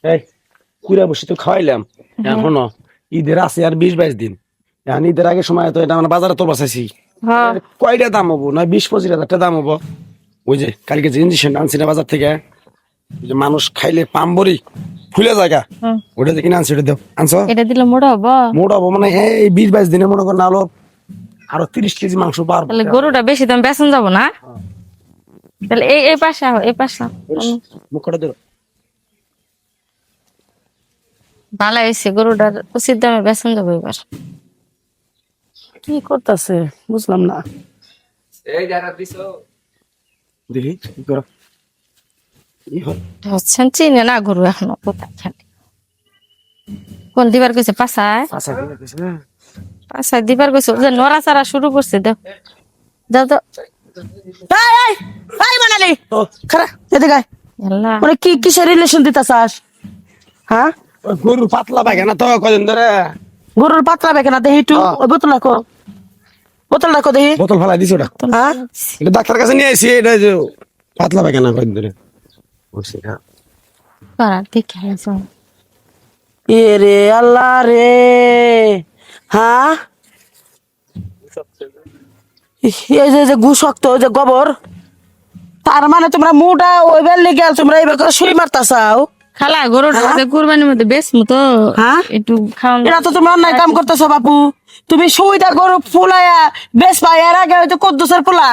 এই কুড়া বসে তো খাওয়াইলাম এখনো ঈদের আছে আর 20-22 দিন। এখন ঈদের আগে সময় তো এটা মানে বাজারে তো বাঁচাইছি। হ্যাঁ কয়টা দাম হবো না 20-25 হাজার টাকা দাম হবো। ওই যে কালকে যে ইঞ্জেকশন আনছি না বাজার থেকে, ওই যে মানুষ খাইলে পাম্বরি ফুলে জায়গা, হ্যাঁ। ওটা যে কিনে আনছি ওটা দেও আনছো। এটা দিলে মোটা হবো। মোটা হবো মানে এই 20-22 দিনে মনে করেন আলো আরো 30 কেজি মাংস পারবো। তাহলে গরুটা বেশি দাম বেচন যাবো না। তাহলে এই পাশে আহ, এই পাশে আহ। মুখটা দেও। ভালো হয়েছে, গরুটার উচিত দামে বেচন যাবো এবার। কি করতেছে বুঝলাম না। দেখি কি করো। হচ্ছেন চিনে না গরু এখনো কোথায় খালি। কোন দিবার কইছে পাশায় আচ্ছা ঠিক আছে না। পাশায় দিবার কইছে, যে নড়াচড়া শুরু করছে দাও যাও তো। এই এই এই মানালি ও খারা এদিকে আয়। আল্লাহ মানে কি কিসের রিলেশন দিতাছাস? হ্যাঁ, ওই গরুর পাতলা পায়খানা তো কদিন ধরে। গরুর পাতলা বেকে না দেহি একটু ওই বোতল রাখো, বোতল রাখো দেহি। বোতল ফেলাই দিছি ওটা। হ্যাঁ এটা ডাক্তার কাছে নিয়ে আসি, এটা যে পাতলা পায়খানা কদিন ধরে বলছি। হ্যাঁ করার দেখে আইছো। এ রে আল্লাহ রে। হ্যাঁ এই যে গু শক্ত ওই যে গোবর, তার মানে তোমরা মুটা ওই বেল লেগে তোমরা এবার করে শুই মারতাছাও। খালা গরুটা যে কুরবানির মধ্যে বেচমু তো হ্যাঁ? একটু খাওয়ান। এটা তো তুমি অন্যায় কাম করতেছো বাপু। তুমি সুইটা গরু ফুলাইয়া বেশ পাই, এর আগে হয়তো কদ্দুসের পোলা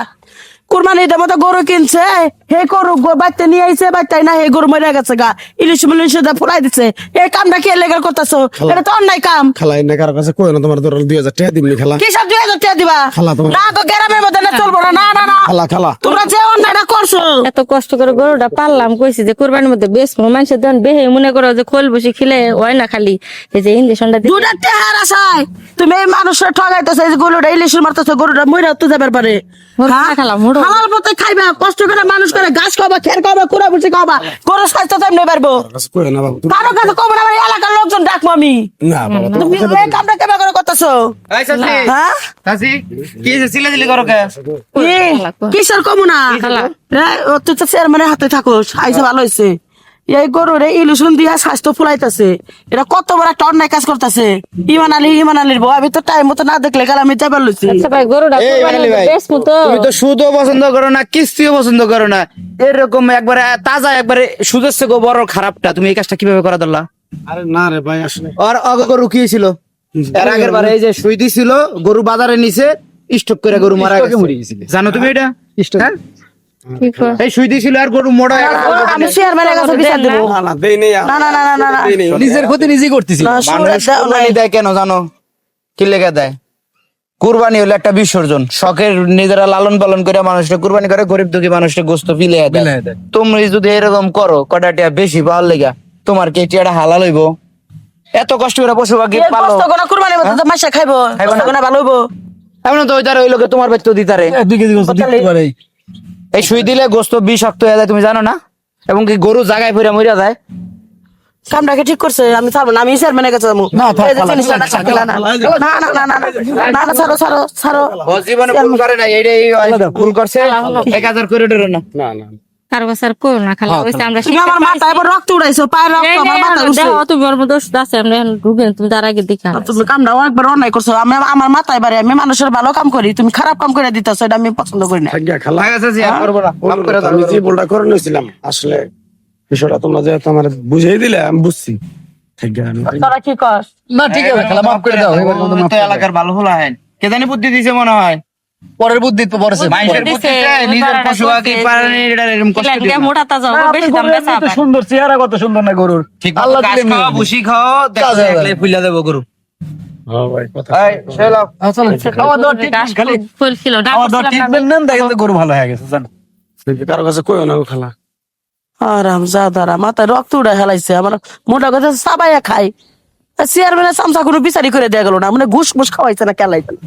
কুরবানির মতো গরু কিনছে, হে গরু বাচ্চা নিয়ে আইছে, বাচ্চাই না হে গরু মরে গেছে গা, ইলিশ মিলিশ ফুলাই দিচ্ছে। এই কামটা কে লেগে করতেছো? এটা তো অন্যায় কাম। খালাই না কারো কাছে কই না, তোমার ধরো 2000 টাকা দিবনি খালা। কি সব 2000 টাকা দিবা? খালা তোমার না তো গ্রামের মধ্যে না চলবো না। না না না, খালা খালা তোমরা যে অন্যায়টা করছো। এত কষ্ট করে গরুটা পাললাম, কইছি যে কুরবানির মধ্যে বেচমু, মানুষের দেন বেহে মনে করো যে খোল বসে খিলে হয় না, খালি এই যে ইঞ্জেকশনটা দিতে। দুটা টেহার আসায় তুমি এই মানুষের ঠগাইতেছো, এই যে গরুটা ইলিশের মারতেছো, গরুটা মইরা তো যাবার পারে। মোর হ্যাঁ? খালা খালা মোড়ো। হালাল পথে খাইবা, কষ্ট করে মানুষ করে ঘাস খাবা, খের খাবা, কুড়া বুঝি খাবা, গরু স্বাস্থ্য তেমনি পারবো। কারো কাছে কই না বাবু। কারো কাছে কব না, আমার এলাকার লোকজন ডাকবো আমি। না বাবা তুমি এই কামটা কেমন করে করতেছো? এই চাচি, হ্যাঁ চাচি, কি হইছে? চিল্লাচিল্লি করো কে? কি? কিসের কমু না তুই তো চেয়ারম্যানের হাতে থাকোস, আইসে ভালো হয়েছে। এই গরুর ইলুশন দিয়া স্বাস্থ্য ফুলাইতেছে, এটা কত বড় একটা অন্যায় কাজ করতেছে। ইমান আলীর বউ, আমি তো টাইম মতো না দেখলে গেল আমি যাবার লইছি। আচ্ছা ভাই গরুটা এই কুরবানির মাইলি মধ্যে ভাই, বেচমু তো। তুমি তো সুদও পছন্দ করো না, কিস্তিও পছন্দ করো না, এরকম একবারে তাজা একবারে সুদের থেকে বড় খারাপটা তুমি এই কাজটা কিভাবে করা দিলা? আরে না রে ভাই আসলে আর আগে গরু কি ছিল? এর আগের বারে এই যে সুই দিছিল, গরু বাজারে নিছে, স্টক করে গরু মারা গেছে। জানো তুমি এটা? হ্যাঁ? কি কর? এই সুই দিছিল আর গরু মোড়া আমি চেয়ারম্যানের কাছে বিচার দেবো। না না দেই নেই না না না না না না। দেই নেই। নিজের ক্ষতি নিজেই করতেছি। না, মানুষ কুরবানি দেয় কেন জানো? কি লেগে দেয়? কুরবানি হলো একটা বিসর্জন, শখের নিজেরা লালন পালন করে মানুষটা কুরবানি করে, গরিব দুঃখী মানুষটা গোস্ত ফিলে দেয়। তুমি যদি এরকম করো, কটা টিয়া বেশি পাওয়ার লেগা তোমার কি টিয়াটা হালাল হইব? এত কষ্ট করে পশু পাখি এই পালো, কষ্ট করে কুরবানির মতো তো মাসে খাইবো, খাইবো কষ্ট না। করে ভালো হইবো। এমন তো ওই তার ওই লোকে তোমার বাচ্চা দিতারে। এই সুই দিলে গোস্ত বিষাক্ত হয়ে যায়, তুমি জানো না? এবং কি গরু জায়গায় ফিরে মরিয়া যায়। কামটাকে ঠিক করছে, আমি ছাড়বো না, আমি চেয়ারম্যানের কাছে যাবো। এই যে জিনিসটা না, না না না না না না না, ছাড়ো ছাড়ো ছাড়ো। ও জীবনে ভুল করে না, এইটাই ভুল করছে। 1000 করে ডরো না। না না কারো কাছে আর করো না খালা, ওইসে আমরা তুমি আমার মাথায় এবার রক্ত উড়াইছো, পায়ের রক্ত আমার মাথায় উঠছে। দেখো তুমি ওর মধ্যে ওষুধ আছে, আমরা এখন ঢুকেন, তুমি তার আগে দেখা। তুমি কামটা অনেকবার অন্যায় করছো, আমি আমার মাথায় বাড়ি, আমি মানুষের ভালো কাম করি, তুমি খারাপ কাম করে দিতেছো, এটা আমি পছন্দ করি না। ভাগ্যা খালা ঠিক আছে, আর করবো না। মাফ করে দাও। আমি যে ভুলটা করে নিয়েছিলাম আসলে বিষয়টা তোমরা যে আমার বুঝিয়ে দিলে আমি বুঝছি। ভাগ্যা তোরা কি কর? না ঠিক আছে খেলা মাফ করে দাও, এবার মতো মাফ তো এলাকার ভালো হলো হয়। কে জানি বুদ্ধি দিছে মনে হয়। পরের বুদ্ধি তো পরে মানুষের বুদ্ধি চায়, নিজের পশু পাখি পালনে এটা এরকম কষ্ট দিও না। মোটা তাজা হবে, বেশি দাম বেচা আবার। সুন্দর চেহারা, কত সুন্দর না গরুর। ঠিক আল্লাহ ঘাস দিলে খাও, ভুসি খাও, কাজে হবে। দেখলে ফুইলা দেবো গরু। হ্যাঁ ভাই কথা এই, শেলাও। চলো খাওয়া দাওয়া ঠিক গাছ খালি ফুল ছিল, ডাক খাওয়া দাওয়া ছিল ট্রিটমেন্ট নেন, দেখেন তো গরু ভালো হয়ে গেছে জান। কারো কাছে কইও না গো খালা। আরাম জাদারা মাথায় রক্ত উড়াই হেলাইছে, আমার মোটা কথা চাবাইয়া খাই। চেয়ারম্যানের চামচা কোনো বিচারি করে দেয়া গেল না, মানে ঘুষ মুস খাওয়াইছে না কেলাইছে না।